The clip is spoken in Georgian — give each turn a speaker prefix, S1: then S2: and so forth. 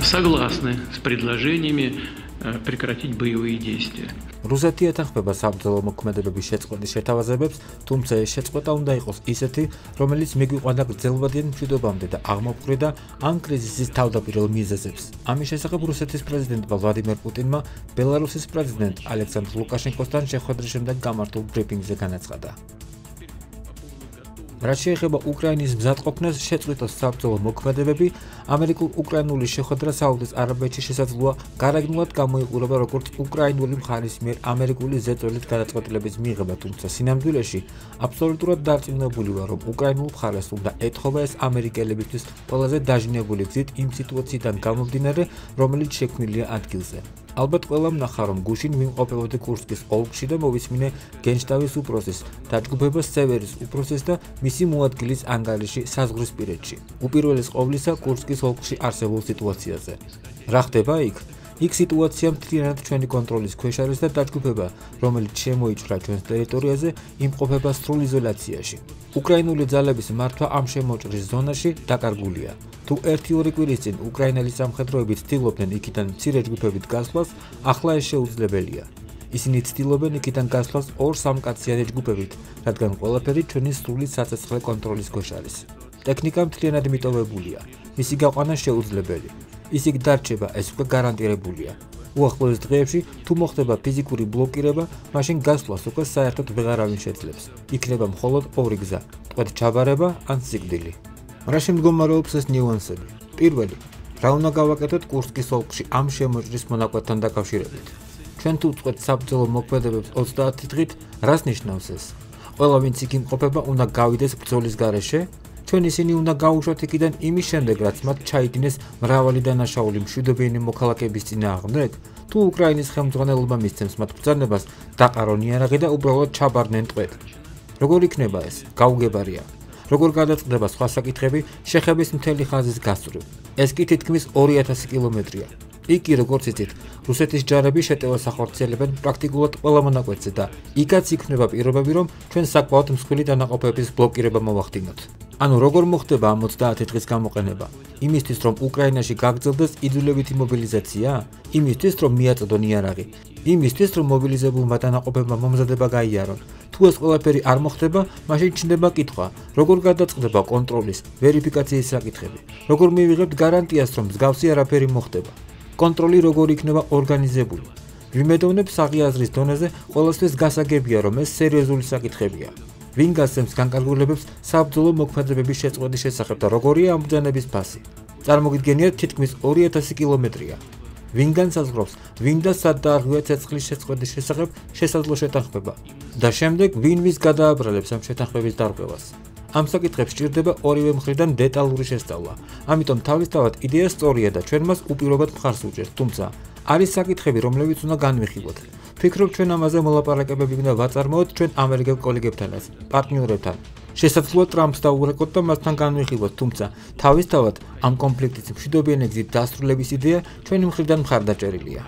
S1: согласны с предложениями прекратить боевые действия.
S2: რუსეთი ეთანხმება საბრძოლო მოქმედებების შეწყვეტის შეთავაზებებს, თუმცა ეს შეწყვეტა უნდა იყოს ისეთი, რომელიც მიგვიყვანა გრძელვადიან მშვიდობამდე და აღმოფხვრიდა ამ კრიზისის თავდაპირველ მიზეზებს. ამის შესახებ რუსეთის პრეზიდენტმა ვლადიმერ პუტინმა ბელარუსის პრეზიდენტ ალექსანდრ ლუკაშენკოსთან შეხვედრის შემდეგ გამართულ ბრიფინგზე განაცხადა. რაც შეეხება უკრაინის მზადყოფნას შეწყვიტოს საბრძოლო მოქმედებები, ამერიკულ-უკრაინული შეხვედრა საუდის არაბეთში შესაძლოა გარეგნულად გამოიყურება როგორც უკრაინული მხარის მიერ ამერიკული ზეწოლით გადაწყვეტილების მიღება, თუმცა სინამდვილეში აბსოლუტურად დარწმუნებული ვარ, რომ უკრაინულ მხარეს უნდა ეთხოვა ეს ამერიკელებისთვის ყველაზე დაჟინებული გზით იმ სიტუაციიდან გამომდინარე, რომელიც შექმნილია ადგილზე. ალბათ ყველამ ნახა, რომ გუშინ ვიმყოფებოდი კურსკის ოლქში და მოვისმინე გენშტაბის უფროსის, დაჯგუფება სევერის უფროსის და მისი მოადგილის ანგარიში საზღვრისპირეთში. უპირველეს ყოვლისა კურსკის ოლქში არსებულ სიტუაციაზე. რა ხდება იქ? იქ სიტუაცია მთლიანად ჩვენი კონტროლის ქვეშ არის და დაჯგუფება, რომელიც შემოიჭრა ჩვენს ტერიტორიაზე, იმყოფება სრულ იზოლაციაში. უკრაინული ძალების მართვა ამ შემოჭრის ზონაში დაკარგულია. თუ 1-2 კვირის წინ უკრაინელი სამხედროები ცდილობდნენ იქიდან მცირე ჯგუფებით გასვლას, ახლა ეს შეუძლებელია. ისინი ცდილობენ იქიდან გასვლას 2-3 კაციანი ჯგუფებით, რადგან ყველაფერი ჩვენი სრული საცეცხლე კონტროლის ქვეშ არის. ტექნიკა მთლიანად მიტოვებულია. მისი გაყვანა შეუძლებელი. ის იქ დარჩება, ეს უკვე გარანტირებულია. უახლოეს დღეებში თუ მოხდება ფიზიკური ბლოკირება, მაშინ გასვლას უკვე საერთოდ ვეღარავინ შეძლებს. იქნება მხოლოდ ორი გზა: ტყვედ ჩაბარება ან სიკვდილი. რაში მდგომარეობს ეს ნიუანსები? პირველი, რა უნდა გავაკეთოთ კურსკის ოლქში ამ შემოჭრის მონაკვეთთან დაკავშირებით? ჩვენ თუ ვწყვეტ საბრძოლო მოქმედებებს 30 დღით, რას ნიშნავს ეს? ყველა ვინც იქ იმყოფება უნდა გავიდეს ბრძოლის გარეშე? ჩვენ ისინი უნდა გაუშვათ იქიდან იმის შემდეგ, რაც მათ ჩაიდინეს მრავალი დანაშაული მშვიდობიანი მოქალაქეების წინააღმდეგ? თუ უკრაინის ხელმძღვანელობა მისცემს მათ ბრძანებას, დაყარონ იარაღი და უბრალოდ ჩაბარდნენ ტყვედ. როგორ იქნება ეს? გაუგებარია. როგორ გადაწყდება სხვა საკითხები შეხების მთელი ხაზის გასწვრივ? ეს კი თითქმის 2000 კილომეტრია. იქ კი როგორც იცით, რუსეთის ჯარები შეტევას ახორციელებენ პრაქტიკულად ყველა მონაკვეთზე და იქაც იქნება პირობები, რომ ჩვენ საკმაოდ მსხვილი დანაყოფების ბლოკირება მოვახდინოთ. ანუ როგორ მოხდება ამ 30 დღის გამოყენება? იმისთვის, რომ უკრაინაში გაგრძელდეს იძულებითი მობილიზაცია? იმისთვის, რომ მიაწოდონ იარაღი? იმისთვის, რომ მობილიზებულმა დანაყოფებმა მომზადება გაიარონ? თუ ეს ყველაფერი არ მოხდება, მაშინ ჩნდება კითხვა, როგორ გადაწყდება კონტროლის, ვერიფიკაციის საკითხები? როგორ მივიღებთ გარანტიას, რომ მსგავსი არაფერი მოხდება? კონტროლი როგორ იქნება ორგანიზებული? ვიმედოვნებ საღიაზრის დონეზე ყველასთვის გასაგებია, რომ ეს სერიოზული საკითხებია. ვინ გასცემს განკარგულებებს საბრძოლო მოქმედებების შეწყვეტის შესახებ და როგორია ამ ბრძანების ფასი? წარმოგიდგენიათ, თითქმის 2000 კილომეტრია. ვინ განსაზღვრავს, ვინ და სად დაარღვია ცეცხლის შეწყვეტის შესახებ შესაძლო შეთანხმება და შემდეგ ვინ ვის გადააბრალებს ამ შეთანხმების დარღვევას? ამ საკითხებს სჭირდება ორივე მხრიდან დეტალური შესწავლა. ამიტომ თავისთავად იდეა სწორია და ჩვენ მას უპირობოდ მხარს უჭერთ, თუმცა არის საკითხები, რომლებიც უნდა განვიხილოთ. ვფიქრობ, ჩვენ ამაზე მოლაპარაკებები უნდა ვაწარმოოთ ჩვენ ამერიკელ კოლეგებთანაც, პარტნიორებთან. შესაძლოა ტრამპს დაურეკოთ და მასთან განვიხილოთ, თუმცა თავისთავად ამ კონფლიქტის მშვიდობიანი გზით დასრულების იდეა ჩვენი მხრიდან მხარდაჭერილია.